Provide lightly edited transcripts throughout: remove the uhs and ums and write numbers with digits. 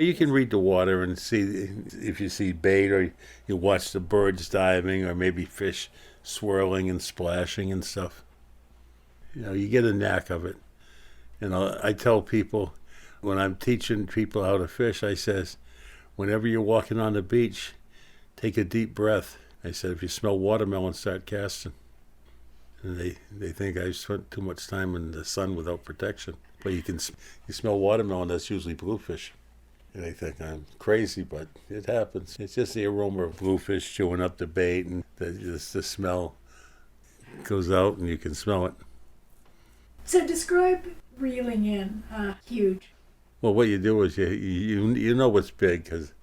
You can read the water and see if you see bait, or you watch the birds diving, or maybe fish swirling and splashing and stuff. You get a knack of it. I tell people, when I'm teaching people how to fish, I says, whenever you're walking on the beach, take a deep breath. I said, if you smell watermelon, start casting. And they think I spent too much time in the sun without protection. But you smell watermelon, that's usually bluefish. And they think I'm crazy, but it happens. It's just the aroma of bluefish chewing up the bait, and the smell goes out and you can smell it. So describe reeling in huge. Well, what you do is you know what's big, because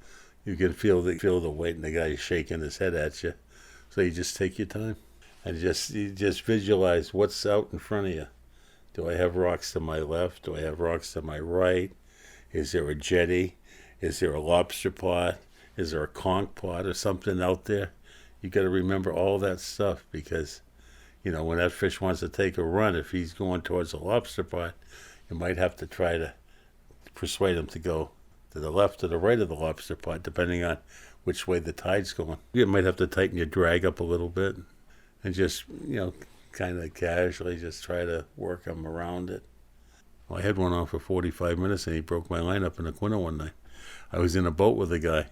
you can feel the weight, and the guy's shaking his head at you. So you just take your time and you just visualize what's out in front of you. Do I have rocks to my left? Do I have rocks to my right? Is there a jetty? Is there a lobster pot? Is there a conch pot or something out there? You got to remember all that stuff, because when that fish wants to take a run, if he's going towards a lobster pot, you might have to try to persuade him to go to the left or the right of the lobster pot, depending on which way the tide's going. You might have to tighten your drag up a little bit and just, kind of casually just try to work him around it. Well, I had one on for 45 minutes, and he broke my line up in a Quina one night. I was in a boat with a guy,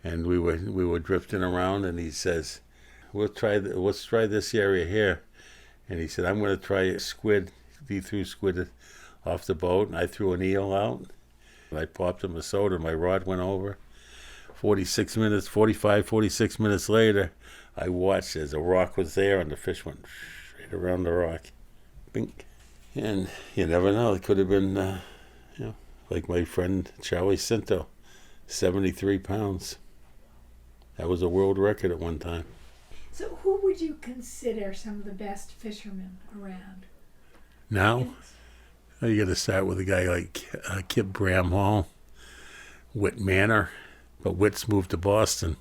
and we were drifting around, and he says, let's try this area here. And he said, I'm going to try a squid. He threw squid off the boat, and I threw an eel out. And I popped him a soda, and my rod went over. 46 minutes later, I watched as a rock was there, and the fish went straight around the rock. Bink. And you never know. It could have been, like my friend Charlie Cinto, 73 pounds. That was a world record at one time. So who would you consider some of the best fishermen around? Now? Yes. You got to start with a guy like Kip Bramhall, Whit Manor, but Whit's moved to Boston.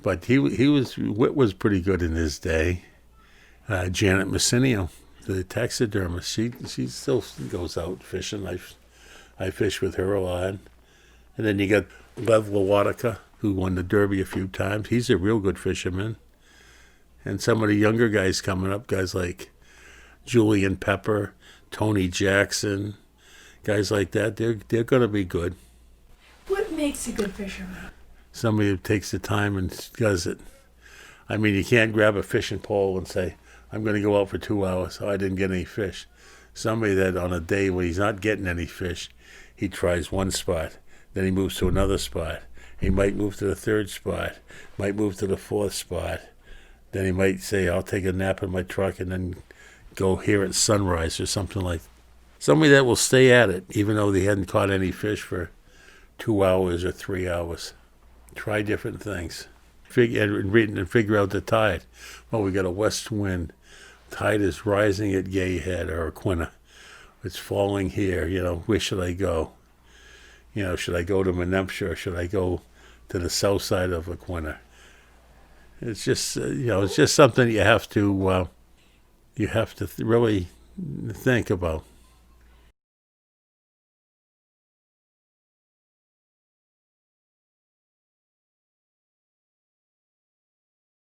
But Whit was pretty good in his day. Janet Messinio, the taxidermist, she still goes out fishing. I fish with her a lot. And then you got Lev Lowatica, who won the Derby a few times. He's a real good fisherman. And some of the younger guys coming up, guys like Julian Pepper, Tony Jackson, guys like that, they're going to be good. What makes a good fisherman? Somebody who takes the time and does it. I mean, you can't grab a fishing pole and say, I'm going to go out for 2 hours. Oh, I didn't get any fish. Somebody that on a day when he's not getting any fish, he tries one spot, then he moves to another spot. He might move to the third spot, might move to the fourth spot. Then he might say, I'll take a nap in my truck and then go here at sunrise or something like that. Somebody that will stay at it, even though they hadn't caught any fish for 2 hours or 3 hours. Try different things. And figure out the tide. Well, we got a west wind. Tide is rising at Gay Head or Quina. It's falling here. Where should I go? Should I go to Menemsha or should I go to the south side of Quina? It's just, it's just something you have to really think about.